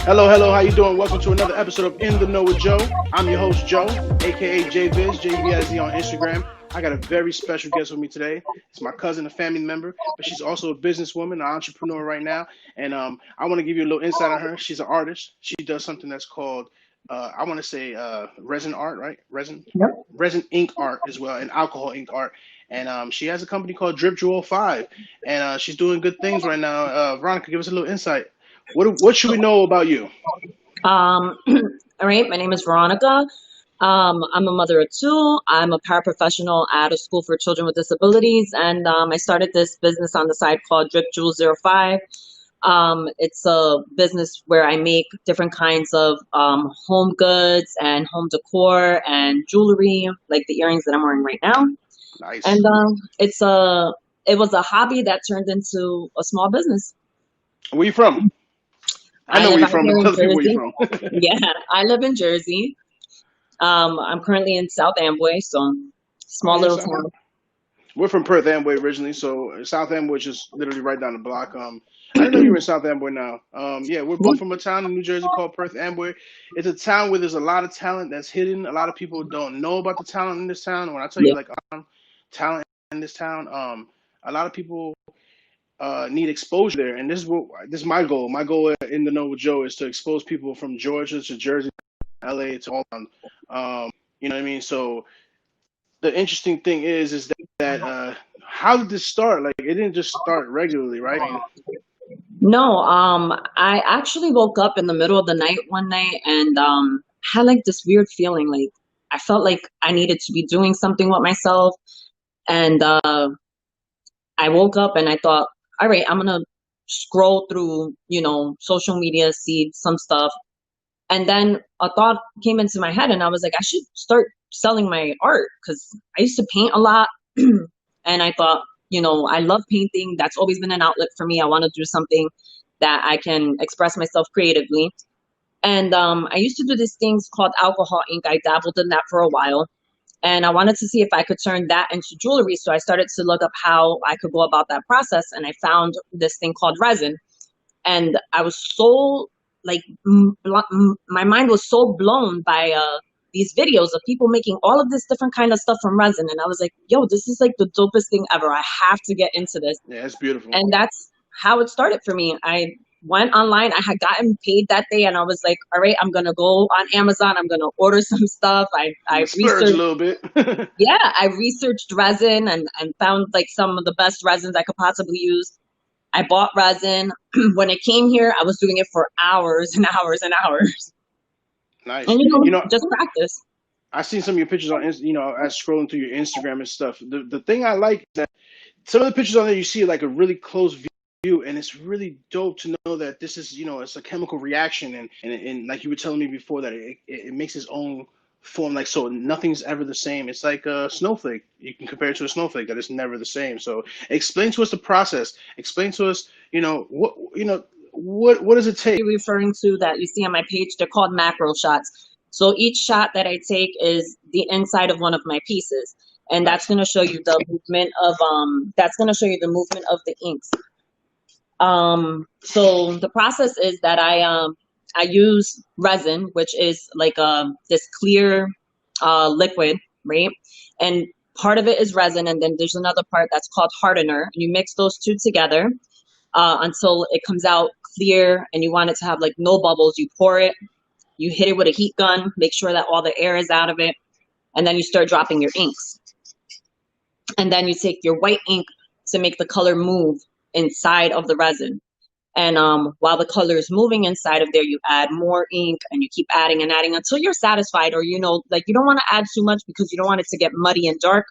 Hello, hello, how you doing? Welcome to another episode of In the Know with Joe. I'm your host, Joe, aka JViz, JVIZ on Instagram. I got a very special guest with me today. It's my cousin, a family member, but she's also a businesswoman, an entrepreneur right now. And I want to give you a little insight on her. She's an artist. She does something that's called, I want to say, resin art, right? Yep. Resin ink art as well, and alcohol ink art. And she has a company called Drip Jewel 5, and she's doing good things right now. Veronica, give us a little insight. What should we know about you? Um, all right. My name is Veronica. I'm a mother of two. I'm a paraprofessional at a school for children with disabilities, and I started this business on the side called Drip Jewel 05. It's a business where I make different kinds of home goods and home decor and jewelry, like the earrings that I'm wearing right now. And Nice. it was a hobby that turned into a small business. Where you from? I I know where live you're out from, here but in tell the people where you're Jersey. from. Yeah, I live in Jersey. I'm currently in South Amboy, so Oh small yeah, little South. town. We're from Perth Amboy originally, so South Amboy is just literally right down the block. I didn't know you were in South Amboy now. Yeah, we're both from a town in New Jersey called Perth Amboy. It's a town where there's a lot of talent that's hidden. A lot of people don't know about the talent in this town. When I tell you Yeah. like talent in this town, a lot of people need exposure there, and this is my goal. My goal in the Know with Joe is to expose people from Georgia to Jersey, LA to all. You know what I mean? So the interesting thing is that how did this start? Like it didn't just start regularly, right? I mean, No, I actually woke up in the middle of the night one night and had like this weird feeling, like I felt like I needed to be doing something with myself. And I woke up and I thought, all right, I'm gonna scroll through, social media, see some stuff. And then a thought came into my head and I was like, I should start selling my art because I used to paint a lot. And I thought, I love painting. That's always been an outlet for me. I want to do something that I can express myself creatively. And I used to do these things called alcohol ink. I dabbled in that for a while. And I wanted to see if I could turn that into jewelry. So I started to look up how I could go about that process. And I found this thing called resin. And I was so like my mind was so blown by these videos of people making all of this different kind of stuff from resin, and I was like, yo, this is like the dopest thing ever. I have to get into this. yeah, it's beautiful. And that's how it started for me. I went online. I had gotten paid that day, and I was like, all right, I'm gonna go on Amazon. I'm gonna order some stuff. I'm I gonna splurge a researched. little bit. Yeah, I researched resin and found like some of the best resins I could possibly use. I bought resin. When it came here, I was doing it for hours and hours and hours. And Nice. You know, just practice. I seen some of your pictures on, as scrolling through your Instagram and stuff. The thing I like is that some of the pictures on there you see like a really close view, and it's really dope to know that this is, it's a chemical reaction, and like you were telling me before that it makes its own form, like so nothing's ever the same. It's like a snowflake. You can compare it to a snowflake that is never the same. So explain to us the process. Explain to us, what does it take? You're referring to that you see on my page, they're called macro shots. So each shot that I take is the inside of one of my pieces. And that's Nice. going to show you the movement of that's going to show you the movement of the inks. So the process is that I use resin, which is like this clear liquid, right? And part of it is resin, and then there's another part that's called hardener. And you mix those two together until it comes out clear, and you want it to have like no bubbles. You pour it, you hit it with a heat gun, make sure that all the air is out of it, and then you start dropping your inks. And then you take your white ink to make the color move inside of the resin. And while the color is moving inside of there, you add more ink and you keep adding and adding until you're satisfied, or like you don't want to add too much because you don't want it to get muddy and dark.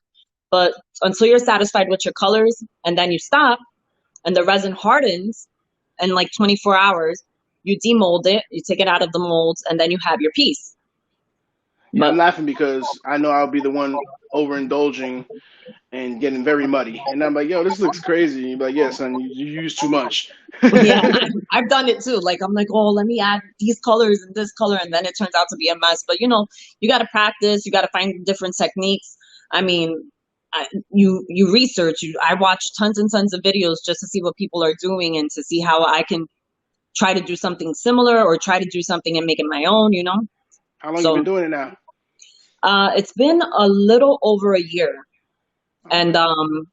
But until you're satisfied with your colors, and then you stop, and the resin hardens in like 24 hours, you demold it, you take it out of the molds, and then you have your piece. Yeah, I'm But laughing because I know I'll be the one overindulging and getting very muddy. And I'm like, yo, this looks crazy. And you're like, yeah, son, you use too much. yeah, I've done it too. Like I'm like, oh, let me add these colors and this color, and then it turns out to be a mess. But you got to practice. You got to find different techniques. I mean, you research. I watch tons and tons of videos just to see what people are doing and to see how I can try to do something similar or try to do something and make it my own, you know? How long you been So doing it now? it's been a little over a year. And Okay.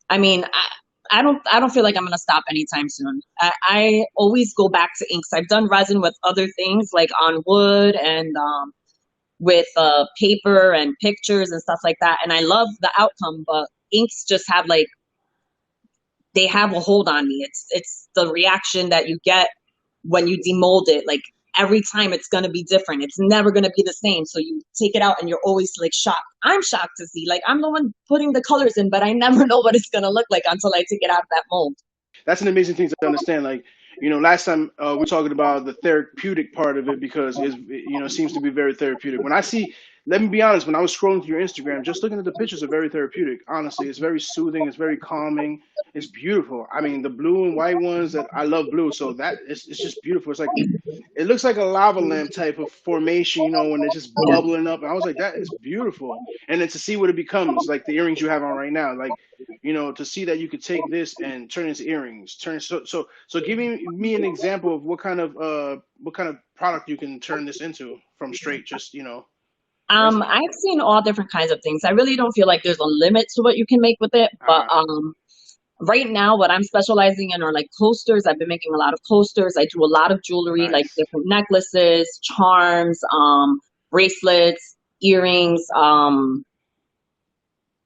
I mean, I don't feel like I'm gonna stop anytime soon. I always go back to inks. I've done resin with other things like on wood and with paper and pictures and stuff like that. And I love the outcome, but inks just have like they have a hold on me. It's the reaction that you get when you demold it. Like every time it's gonna be different. It's never gonna be the same. So you take it out and you're always like shocked. I'm shocked to see. Like I'm the one putting the colors in, but I never know what it's gonna look like until I take it out of that mold. That's an amazing thing to understand. Like, last time we were talking about the therapeutic part of it because it seems to be very therapeutic. When I see, let me be honest, when I was scrolling through your Instagram, just looking at the pictures are very therapeutic. Honestly, it's very soothing. It's very calming. It's beautiful. I mean, the blue and white ones that I love blue, so that it's just beautiful. It's like it looks like a lava lamp type of formation, when it's just Yeah. bubbling up. I was like, that is beautiful. And then to see what it becomes, like the earrings you have on right now, like, to see that you could take this and turn it into earrings, so give me an example of what kind of product you can turn this into from straight just resin. I've seen all different kinds of things. I really don't feel like there's a limit to what you can make with it, but Uh-huh. right now what I'm specializing in are like coasters. I've been making a lot of coasters. I do a lot of jewelry, like Nice. different necklaces, charms, bracelets, earrings,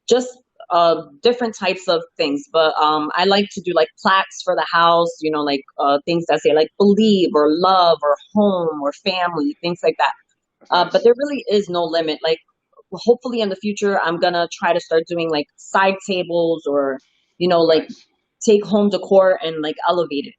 just different types of things. But I like to do like plaques for the house, like things that say like believe or love or home or family, things like that. That's But nice. there really is no limit. Like hopefully in the future, I'm gonna try to start doing like side tables or, like Nice. take home decor and like elevate it.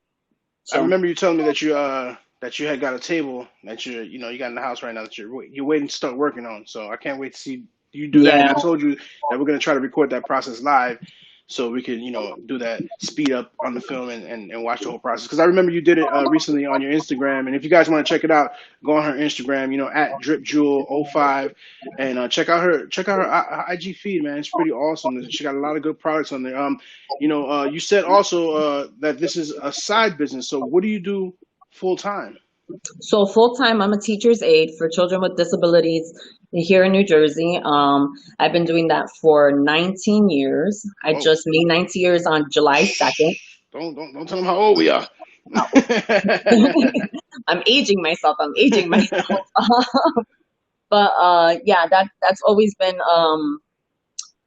I So remember you telling me that you had got a table that you got in the house right now that you're waiting to start working on. So I can't wait to see you do that. And yeah. I told you that we're gonna try to record that process live, so we can do that speed up on the film and watch the whole process. Because I remember you did it recently on your Instagram. And if you guys want to check it out, go on her Instagram, at dripjewel05, and check out her IG feed, man. It's pretty awesome. She got a lot of good products on there. You said also that this is a side business. So what do you do full time? So full time, I'm a teacher's aide for children with disabilities here in New Jersey. I've been doing that for 19 years. I Whoa. just made 19 years on July 2nd. Shh. Don't tell them how old we are. I'm aging myself. I'm aging myself. But yeah, that's always been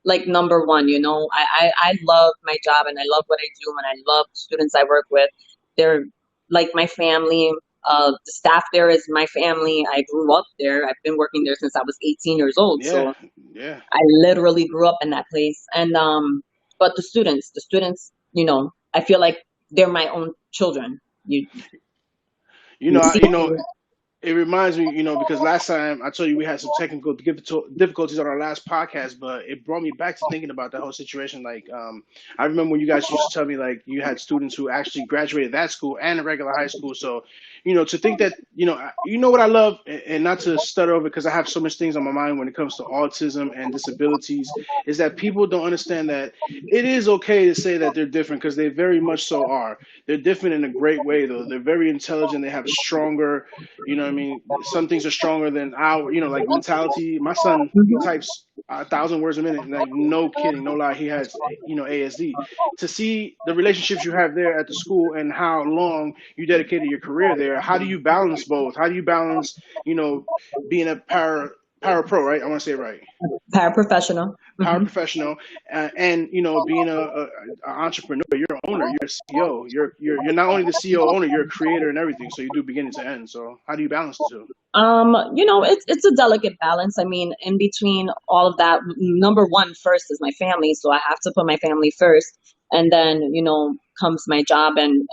like number one. I love my job and I love what I do and I love the students I work with. They're like my family. The staff there is my family. I grew up there. I've been working there since I was 18 years old. Yeah, So yeah. I literally grew up in that place. And but the students, I feel like they're my own children. You You know, I- see, you know, it reminds me, because last time I told you we had some technical difficulties on our last podcast, but it brought me back to thinking about that whole situation. Like, I remember when you guys used to tell me like you had students who actually graduated that school and a regular high school. So, to think that, what I love, and not to stutter over because I have so much things on my mind when it comes to autism and disabilities, is that people don't understand that it is okay to say that they're different because they very much so are. They're different in a great way, though. They're very intelligent. They have stronger, what I mean? Some things are stronger than our, like mentality. My son, he Mhm. types 1,000 words a minute. Like, no kidding, no lie. He has, ASD. To see the relationships you have there at the school and how long you dedicated your career there, how do you balance both? How do you balance, being a para pro, right? I want to say it right. Paraprofessional. Hmm. Paraprofessional, and being a entrepreneur. You're an owner. You're a CEO. You're not only the CEO owner. You're a creator and everything. So you do beginning to end. So how do you balance the two? It's a delicate balance. I mean, in between all of that, number one first is my family, so I have to put my family first, and then comes my job and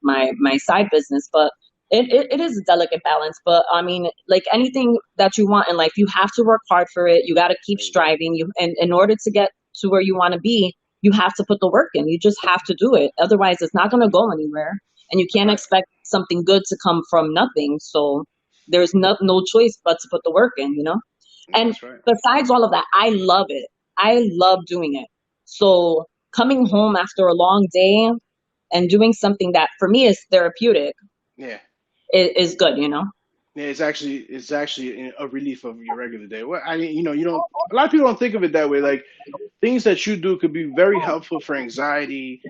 my side business. But it is a delicate balance. But I mean, like anything that you want in life, you have to work hard for it. You got to keep There you go. striving. You and in order to get to where you want to be, you have to put the work in. You just have to do it. Otherwise, it's not going to go anywhere, and you can't Right. expect something good to come from nothing. So there's no choice but to put the work in. And That's right. besides all of that, I love it. I love doing it. So coming home after a long day, and doing something that for me is therapeutic Yeah. is good, you know. Yeah, it's actually a relief of your regular day. Well, I mean, you don't. A lot of people don't think of it that way. Like things that you do could be very helpful for anxiety,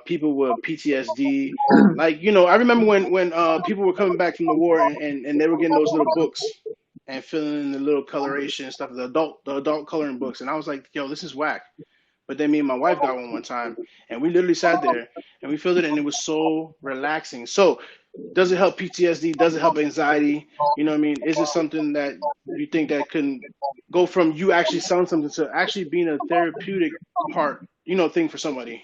people with PTSD. Like I remember when people were coming back from the war and they were getting those little books and filling in the little coloration and stuff, the adult coloring books, and I was like, yo, this is whack. But then me and my wife got one time, and we literally sat there and we filled it, and it was so relaxing. So, does it help PTSD? Does it help anxiety? You know what I mean? Is it something that you think that can go from you actually selling something to actually being a therapeutic part, thing for somebody?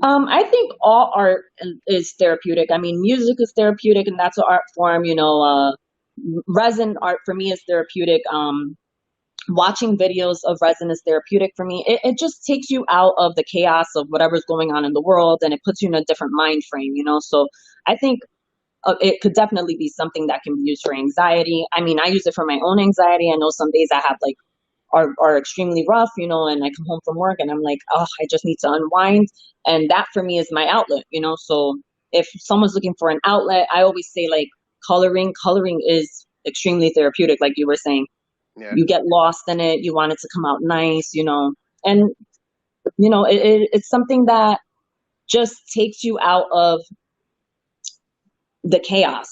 I think all art is therapeutic. I mean, music is therapeutic, and that's an art form. You know, resin art for me is therapeutic. Watching videos of resin is therapeutic for me. It just takes you out of the chaos of whatever's going on in the world, and it puts you in a different mind frame. You know, so I think it could definitely be something that can be used for anxiety. I mean, I use it for my own anxiety. I know some days I have like are extremely rough, you know, and I come home from work and I'm like, oh, I just need to unwind. And that for me is my outlet, you know. So if someone's looking for an outlet, I always say like coloring is extremely therapeutic, like you were saying. Yeah, You get lost in it, you want it to come out nice, you know. And you know, it's something that just takes you out of the chaos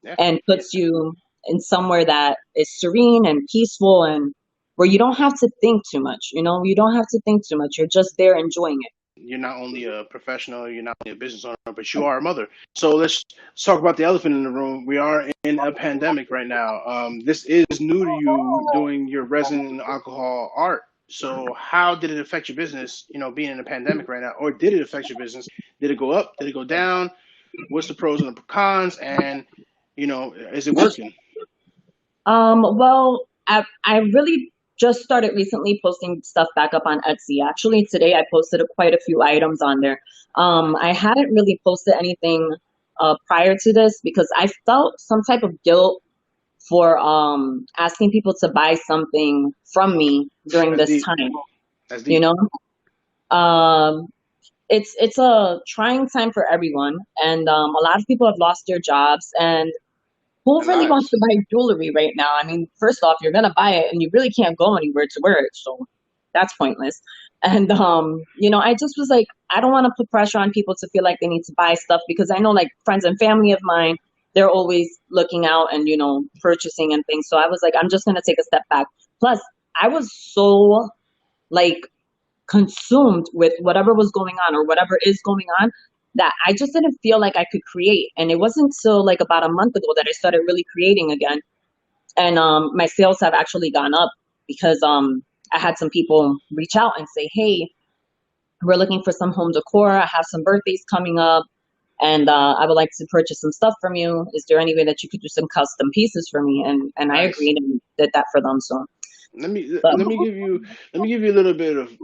yeah, and yeah. puts you in somewhere that is serene and peaceful and where you don't have to think too much, you know, you don't have to think too much. You're just there enjoying it. You're not only a professional, you're not only a business owner, but you are a mother. So let's talk about the elephant in the room. We are in a pandemic right now. This is new to you doing your resin and alcohol art. So how did it affect your business, being in a pandemic right now? Or did it affect your business? Did it go up? Did it go down? What's the pros and the cons? And, is it working? Well, I really just started recently posting stuff back up on Etsy. Actually, today I posted quite a few items on there. I hadn't really posted anything prior to this because I felt some type of guilt for asking people to buy something from me during That's this deep. time. That's You deep. know, um, it's a trying time for everyone, and a lot of people have lost their jobs, and who And really wants lives. to buy jewelry right now? I mean, first off, you're gonna buy it and you really can't go anywhere to wear it, so that's pointless. And you know, I just was like, I don't want to put pressure on people to feel like they need to buy stuff because I know like friends and family of mine, they're always looking out and, you know, purchasing and things. So I was like, I'm just gonna take a step back. Plus, I was so like consumed with whatever was going on or whatever is going on that I just didn't feel like I could create. And it wasn't until like about a month ago that I started really creating again. And my sales have actually gone up because I had some people reach out and say, hey, we're looking for some home decor. I have some birthdays coming up and I would like to purchase some stuff from you. Is there any way that you could do some custom pieces for me? And I Nice. agreed and did that for them. So, let me but let me give you a little bit of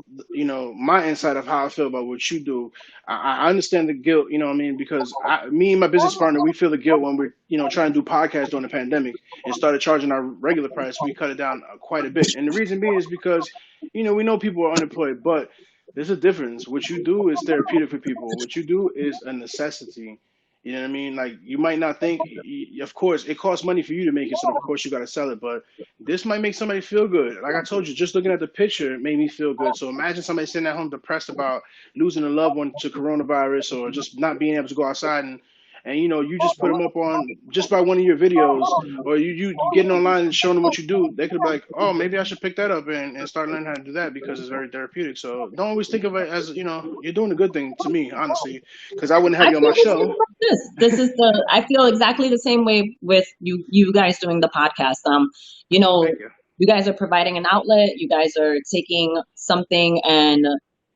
my insight of how I feel about what you do. I understand the guilt, you know what I mean, because me and my business partner, we feel the guilt when we're trying to do podcasts during the pandemic and started charging our regular price. We cut it down quite a bit, and the reason being is because we know people are unemployed, but there's a difference. What you do is therapeutic for people. What you do is a necessity. You know what I mean? Like you might not think, of course, it costs money for you to make it, so of course you got to sell it, but this might make somebody feel good. Like I told you, just looking at the picture made me feel good. So imagine somebody sitting at home depressed about losing a loved one to coronavirus or just not being able to go outside and you just put them up on just by one of your videos or you getting online and showing them what you do. They could be like, oh, maybe I should pick that up and start learning how to do that because it's very therapeutic. So don't always think of it as you're doing a good thing to me, honestly, because I wouldn't have I you on feel my the same show. about this. This is the I feel exactly the same way with you guys doing the podcast. You know, Thank you. you guys are providing an outlet, you guys are taking something and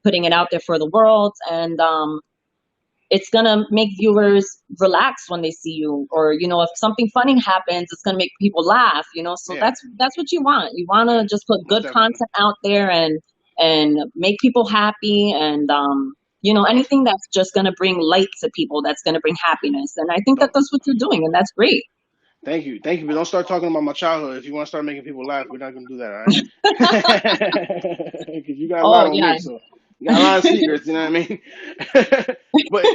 putting it out there for the world and it's gonna make viewers relax when they see you or you know if something funny happens it's gonna make people laugh, you know, so Yeah, that's what you want. You want yeah, to just put most good definitely. content out there and make people happy and you know anything that's just gonna bring light to people, that's gonna bring happiness, and I think that Don't that's what you're doing and that's great. Thank you, but don't start talking about my childhood. If you want to start making people laugh, we're not gonna do that, all right? Because you got a lot Oh on yeah, me, so. Got a lot of secrets, you know what I mean? But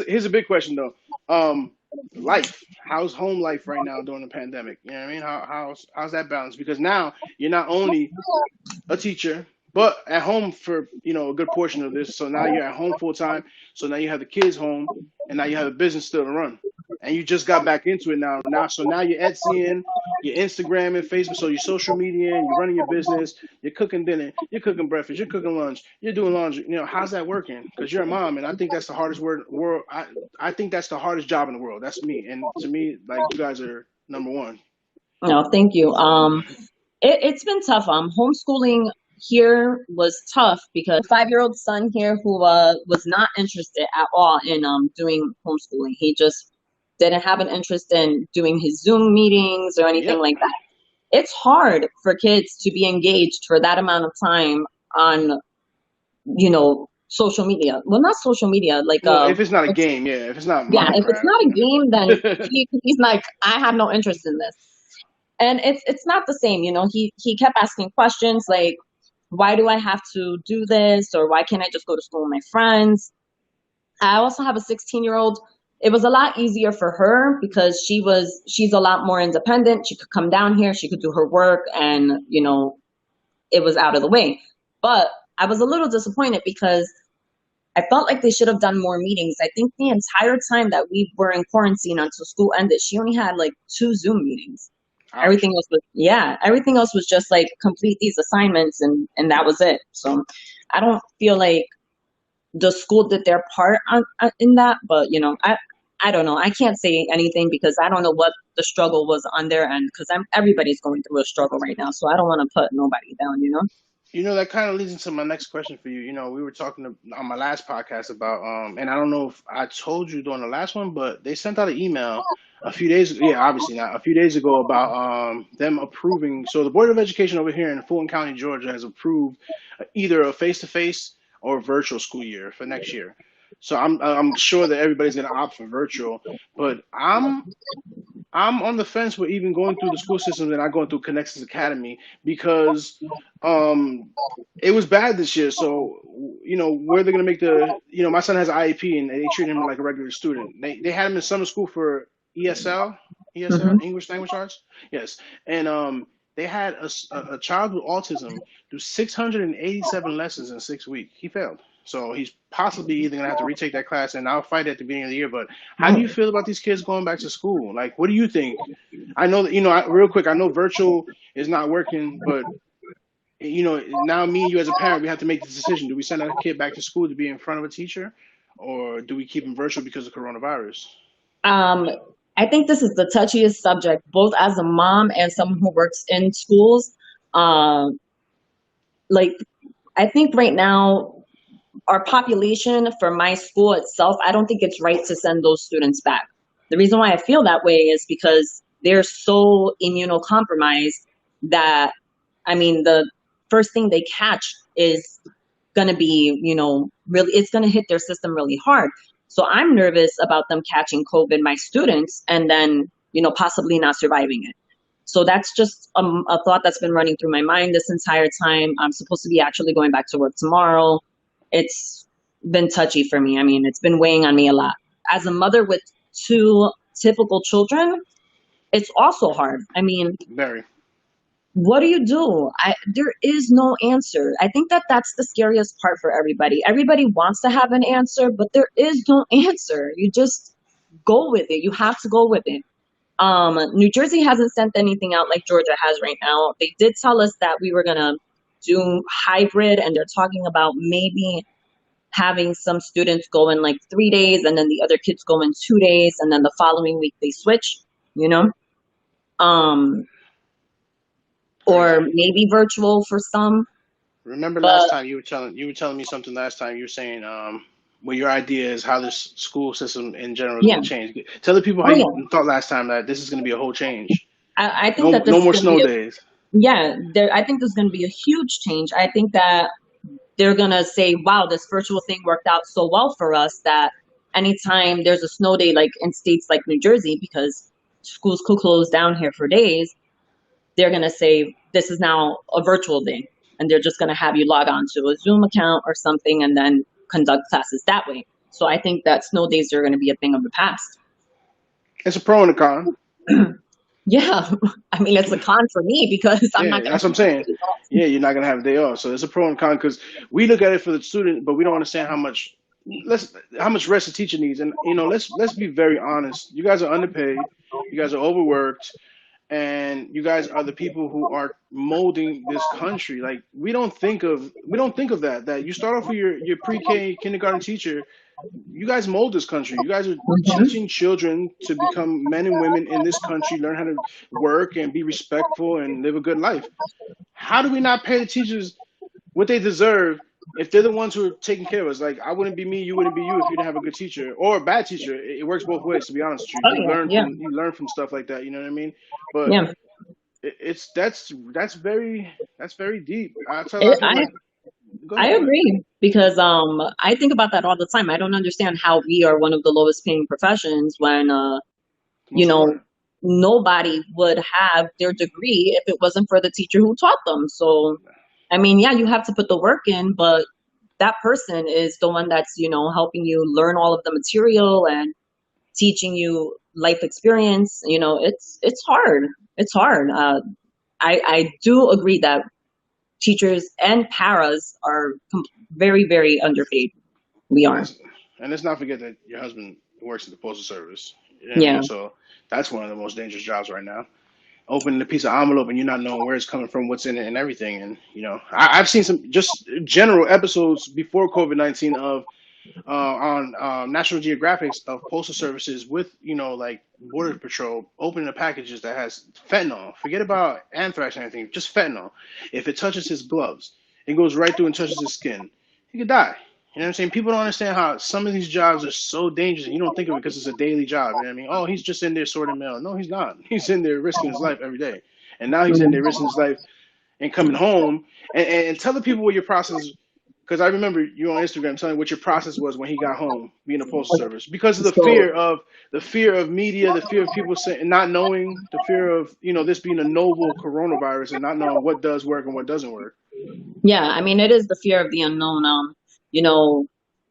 here's a big question though. Um, life. How's home life right now during the pandemic? You know what I mean? How's that balance? Because now you're not only a teacher, but at home for a good portion of this. So now you're at home full time. So now you have the kids home, and now you have a business still to run, and you just got back into it now. So now you're Etsying, you're Instagramming, Facebook, so you're social media, and you're running your business. You're cooking dinner, you're cooking breakfast, you're cooking lunch, you're doing laundry. How's that working? Because you're a mom, and I think that's the hardest world. I think that's the hardest job in the world. That's me, and to me, like you guys are number one. No, thank you. It's been tough. Homeschooling here was tough because 5-year-old son here who was not interested at all in doing homeschooling. He just didn't have an interest in doing his Zoom meetings or anything Yep. like that. It's hard for kids to be engaged for that amount of time on, social media. Well, not social media, like Well, if it's not a game, yeah. If it's not yeah, if it's Minecraft, not a game, then he's like, I have no interest in this. And it's not the same, he kept asking questions like, why do I have to do this, or why can't I just go to school with my friends? I also have a 16-year-old. It was a lot easier for her because she's a lot more independent. She could come down here, she could do her work, and it was out of the way. But I was a little disappointed because I felt like they should have done more meetings. I think the entire time that we were in quarantine until school ended, she only had like 2 Zoom meetings. ouch. Everything else was just like complete these assignments, and that was it. So I don't feel like the school did their part in that, but I don't know. I can't say anything because I don't know what the struggle was on their end, because everybody's going through a struggle right now. So I don't want to put nobody down. That kind of leads into my next question for you. We were talking on my last podcast about, and I don't know if I told you during the last one, but they sent out an email a few days, yeah, obviously not, a few days ago about them approving. So the Board of Education over here in Fulton County, Georgia, has approved either a face-to-face or a virtual school year for next year. So I'm sure that everybody's going to opt for virtual, but I'm on the fence with even going through the school system and not going through Connexus Academy because um, it was bad this year. So, where they're going to make my son has an IEP and they treat him like a regular student. They had him in summer school for ESL, Hmm. English Language Arts. Yes. And they had a child with autism do 687 lessons in 6 weeks. He failed. So he's possibly either going to have to retake that class, and I'll fight at the beginning of the year. But how do you feel about these kids going back to school? Like, what do you think? I know that, real quick, I know virtual is not working, but, now me and you as a parent, we have to make this decision. Do we send our kid back to school to be in front of a teacher, or do we keep him virtual because of coronavirus? Um, I think this is the touchiest subject, both as a mom and someone who works in schools. Um, like, I think right now, our population for my school itself, I don't think it's right to send those students back. The reason why I feel that way is because they're so immunocompromised that, I mean, the first thing they catch is going to be, really, it's going to hit their system really hard. So I'm nervous about them catching COVID, my students, and then, possibly not surviving it. So that's just a thought that's been running through my mind this entire time. I'm supposed to be actually going back to work tomorrow. It's been touchy for me. I mean, it's been weighing on me a lot. As a mother with 2 typical children, it's also hard. I mean, Very. what do you do? There is no answer. I think that that's the scariest part for everybody. Everybody wants to have an answer, but there is no answer. You just go with it. You have to go with it. New Jersey hasn't sent anything out like Georgia has right now. They did tell us that we were gonna do hybrid, and they're talking about maybe having some students go in like 3 days, and then the other kids go in 2 days, and then the following week they switch. You know, um, Right. or maybe virtual for some. Remember last But time you were telling me something last time. You were saying what your idea is how this school system in general is yeah, going to change. Tell the people how oh you yeah, thought last time that this is going to be a whole change. I think No, that this no is more gonna be snow a days. yeah. I think there's gonna be a huge change. I think that they're gonna say, wow, this virtual thing worked out so well for us that anytime there's a snow day, like in states like New Jersey, because schools could close down here for days, they're gonna say this is now a virtual day. and they're just going to have you log on to a Zoom account or something and then conduct classes that way. So I think that snow days are going to be a thing of the past. It's a pro and a con. Yeah, I mean, it's a con for me because I'm Yeah, not going that's to what I'm saying. have off. Yeah, you're not gonna have a day off, so it's a pro and con because we look at it for the student, but we don't understand how much rest a teacher needs. And let's be very honest. You guys are underpaid. You guys are overworked, and you guys are the people who are molding this country. Like we don't think of that you start off with your pre-K kindergarten teacher. You guys mold this country. You guys are Mhm. teaching children to become men and women in this country, learn how to work and be respectful and live a good life. How do we not pay the teachers what they deserve if they're the ones who are taking care of us? Like, I wouldn't be me, you wouldn't be you if you didn't have a good teacher or a bad teacher. It works both ways, to be honest with you. Oh You yeah, learn yeah, from you learn from stuff like that. You know what I mean? But yeah. it's that's very deep. I tell a lot of people, I like, go I ahead, go ahead. agree because I think about that all the time. I don't understand how we are one of the lowest paying professions when The you most know important. nobody would have their degree if it wasn't for the teacher who taught them. So I mean, yeah, you have to put the work in, but that person is the one that's, helping you learn all of the material and teaching you life experience. It's hard. It's hard. I do agree that teachers and paras are very, very underpaid. We And are. let's not forget that your husband works in the postal service. You know what I mean? Yeah. So that's one of the most dangerous jobs right now. Opening a piece of envelope and you're not knowing where it's coming from, what's in it, and everything. And I've seen some just general episodes before COVID-19 of on National Geographic's of postal services with like border patrol opening the packages that has fentanyl. Forget about anthrax or anything, just fentanyl. If it touches his gloves, it goes right through and touches his skin. He could die. You know what I'm saying? People don't understand how some of these jobs are so dangerous, and you don't think of it because it's a daily job. You know what I mean? Oh, he's just in there sorting mail. No, he's not. He's in there risking his life every day, and now he's in there Mhm. risking his life and coming home and tell the people what your process. Because I remember you on Instagram telling what your process was when he got home, being a postal service, because of the So fear of media, the fear of people saying not knowing, the fear of this being a novel coronavirus and not knowing what does work and what doesn't work. yeah, I mean, it is the fear of the unknown. You know,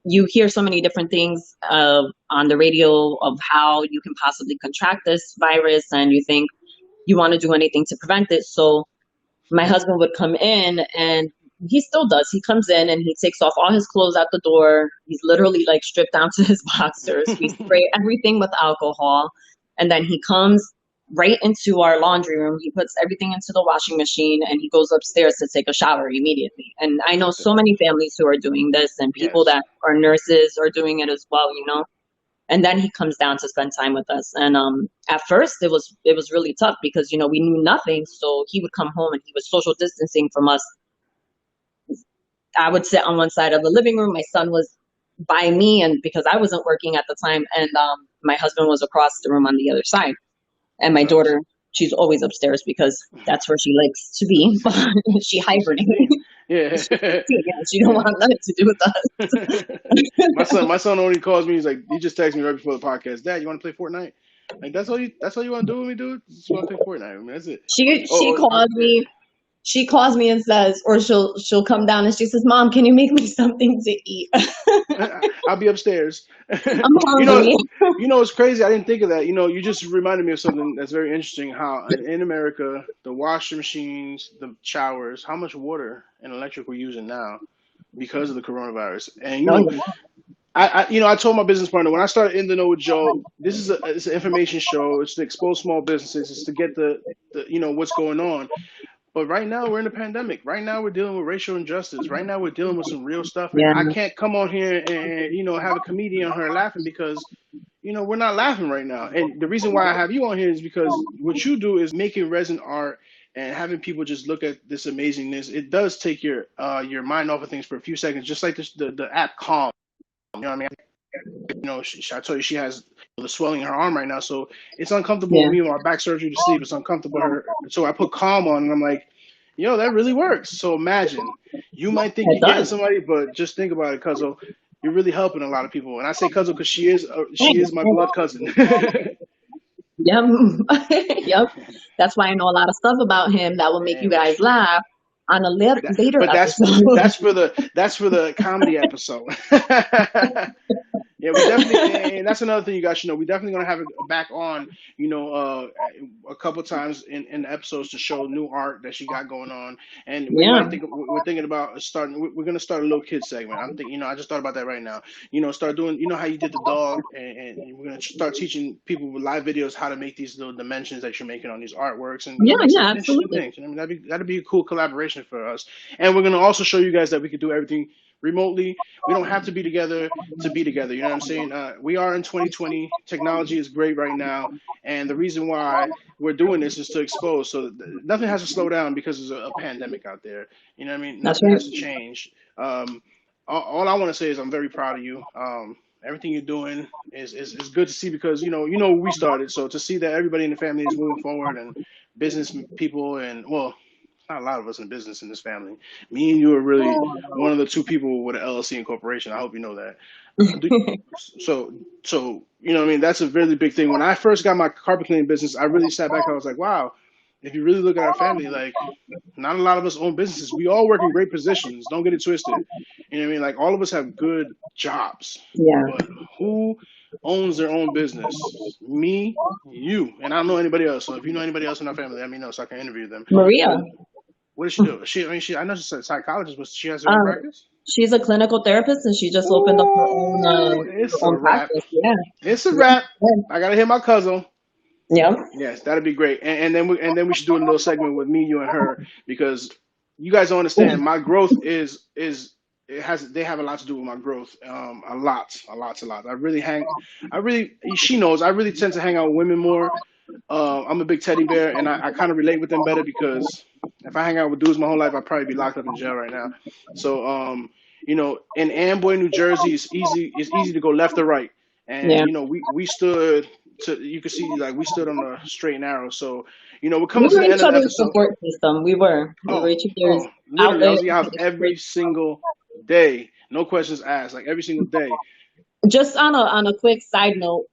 you hear so many different things on the radio of how you can possibly contract this virus, and you think you want to do anything to prevent it. So my husband would come in, and he still does. He comes in and he takes off all his clothes out the door. He's literally like stripped down to his boxers. We spray everything with alcohol, and then he comes right into our laundry room. He puts everything into the washing machine and he goes upstairs to take a shower immediately. And I know That's it. so many families who are doing this, and people Yes. that are nurses are doing it as well. And then he comes down to spend time with us. And at first it was really tough because we knew nothing. So he would come home and he was social distancing from us. I would sit on one side of the living room. My son was by me, and because I wasn't working at the time, and my husband was across the room on the other side. And my Facts. daughter, she's always upstairs because that's where she likes to be. She She's hibernates. 16. Yeah. She's 16, yeah, she don't Yeah. want nothing to do with my son only calls me. He's like, he just texted me right before the podcast. Dad, you want to play Fortnite? Like that's all you want to do with me, dude? Just want to play Fortnite. I mean, that's it. she Oh, calls me. She calls me and says, or she'll come down and she says, "Mom, can you make me something to eat? I'll be upstairs. I'm you know, hungry." it's crazy. I didn't think of that. You just reminded me of something that's very interesting. How in America, the washing machines, the showers, how much water and electric we're using now because of the coronavirus. And Oh, yeah. I told my business partner when I started In the Know with Joe, this is it's an information show. It's to expose small businesses. It's to get the what's going on. But right now we're in a pandemic. Right now we're dealing with racial injustice. Right now we're dealing with some real stuff, and Yeah. I can't come on here and have a comedian on her laughing because we're not laughing right now. And the reason why I have you on here is because what you do is making resin art and having people just look at this amazingness. It does take your mind off of things for a few seconds, just like the app Calm. You know what I mean? I told you she has the swelling in her arm right now, so it's uncomfortable with Yeah. me with my back surgery to sleep. It's uncomfortable her, so I put Calm on, and I'm like, that really works. So imagine, you might think It you're getting does. somebody, but just think about it, Cuzzo. You're really helping a lot of people, and I say Cuzzo because she is my blood cousin. Yep. Yep. That's why I know a lot of stuff about him that will make you Damn, guys laugh. on a later But episode. that's for the comedy episode. Yeah, we definitely, and that's another thing you guys should know. We definitely gonna have it back on, a couple times in episodes to show new art that she got going on, and we Yeah, might think we're thinking about starting. We're gonna start a little kid segment. I'm thinking, I just thought about that right now. Start doing, how you did the dog, and we're gonna start teaching people with live videos how to make these little dimensions that you're making on these artworks, and yeah, make some yeah, interesting absolutely. things. I mean, that'd be a cool collaboration for us, and we're gonna also show you guys that we could do everything remotely. We don't have to be together to be together. You know what I'm saying? We are in 2020. Technology is great right now, and the reason why we're doing this is to expose. So nothing has to slow down because there's a pandemic out there. You know what I mean? That's Nothing right. has to change. All I want to say is I'm very proud of you. Everything you're doing is good to see because we started. So to see that everybody in the family is moving forward and business people and well, not a lot of us in business in this family. Me and you are really one of the two people with an LLC incorporation. I hope you know that. Do, so, you know what I mean? That's a really big thing. When I first got my carpet cleaning business, I really sat back. I was like, wow, if you really look at our family, like, not a lot of us own businesses. We all work in great positions. Don't get it twisted. You know what I mean? Like, all of us have good jobs. Yeah, But who owns their own business? Me, you. And I don't know anybody else. So if you know anybody else in our family, let me know so I can interview them. Maria. But what does she do? I know she's a psychologist, but she has her own Um, practice. she's a clinical therapist, and she just opened up Ooh, her it's a own wrap. practice. Yeah, It's a yeah, wrap. I gotta hit my cousin. yeah. Yes, that'd be great. And then we should do a little segment with me, you, and her because you guys don't understand. My growth is it has they have a lot to do with my growth. A lot. I really she knows I really tend to hang out with women more. I'm a big teddy bear, and I kind of relate with them better because if I hang out with dudes my whole life, I'd probably be locked up in jail right now. So, in Amboy, New Jersey, it's easy to go left or right, and Yeah. we stood to you can see like we stood on the straight and narrow. So, we're We coming to were the end each of the other's episode. support system. We were Oh, each other's literally, I outlet. was at your house every single day, no questions asked, like every single day. Just on a quick side note,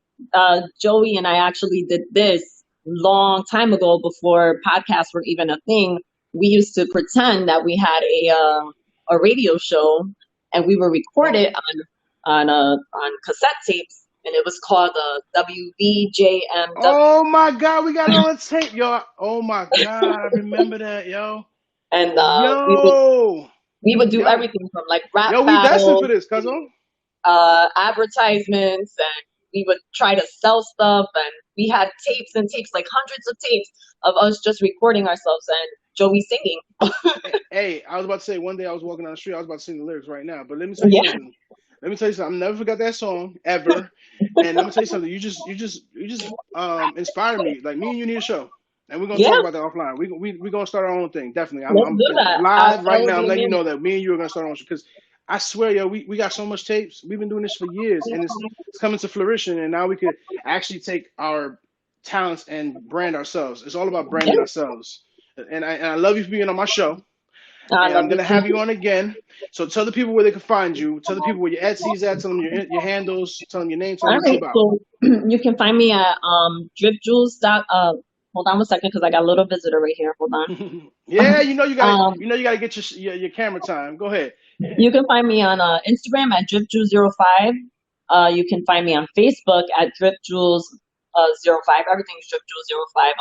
Joey and I actually did this long time ago before podcasts were even a thing. We used to pretend that we had a radio show, and we were Oh, recorded on cassette tapes, and it was called WBJMW, oh my God, we got it on tape, yo. Oh my God, I remember that, yo. and Yo, we would do yo, everything from like rap yo, we destined for battles, this, cousin. advertisements, and we would try to sell stuff. And we had tapes and tapes, like hundreds of tapes of us just recording ourselves and Joey singing. Hey, I was about to say one day I was walking down the street, I was about to sing the lyrics right now. But let me tell you Yeah, something. Let me tell you something. I'll never forget that song ever. And let me tell you something. You just inspired me. Like me and you need a show, and we're gonna talk yeah, about that offline. We gonna start our own thing. Definitely. I'm let's I'm do that. live I right will now. I'm be letting you in. know that me and you are gonna start our own show because I swear, yo, we got so much tapes. We've been doing this for years, and it's coming to fruition. And now we could actually take our talents and brand ourselves. It's all about Yeah, branding ourselves. And I love you for being on my show, I and love I'm you gonna have you too. on again. So tell the people where they can find you. Tell the people where your Etsy's at. Tell them your handles. Tell them your name. Tell them All what you're right, about. so you can find me at dripjules. Hold on one second, because I got a little visitor right here. Hold Yeah, on. you gotta get your camera time. Go ahead. You can find me on Instagram at dripjules05. You can find me on Facebook at dripjules05. Everything's dripjules05.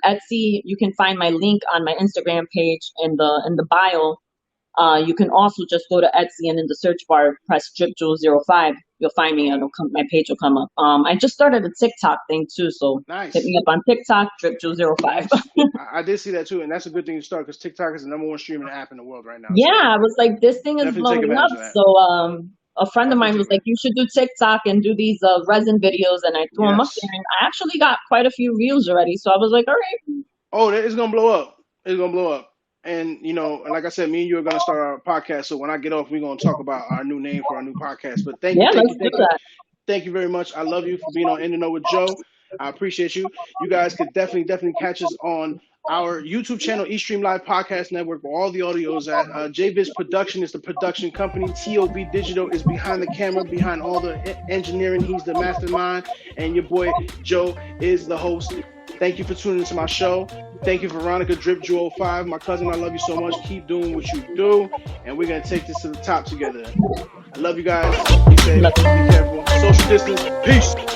Etsy, you can find my link on my Instagram page in the bio. You can also just go to Etsy, and in the search bar press dripjules05. You'll find me. My page will come up. I just started a TikTok thing too, so hit Nice, me up on TikTok, dripjules05. nice. I did see that too, and that's a good thing to start because TikTok is the number one streaming app in the world right now. Yeah, So I was like, this thing is definitely take blowing advantage up. of that. So a friend of Definitely mine take was like, advantage. you should do TikTok and do these resin videos, and I threw them up Yes. there, and I actually got quite a few views already. So I was like, all right, Oh, it's gonna blow up. It's gonna blow up. And like I said, me and you are gonna start our podcast. So when I get off, we're gonna talk about our new name for our new podcast. But thank you, yeah, thank let's you, do thank you, that. thank you very much. I love you for being on In the Know with Joe. I appreciate you. You guys could definitely catch us on our YouTube channel, East Stream Live Podcast Network, where all the audio is at. JViz Production is the production company. TOV Digital is behind the camera, behind all the engineering. He's the mastermind, and your boy Joe is the host. Thank you for tuning into my show. Thank you, Veronica Drip Jewel 5. My cousin, I love you so much. Keep doing what you do. And we're going to take this to the top together. I love you guys. Be safe. Be careful. Social distance. Peace.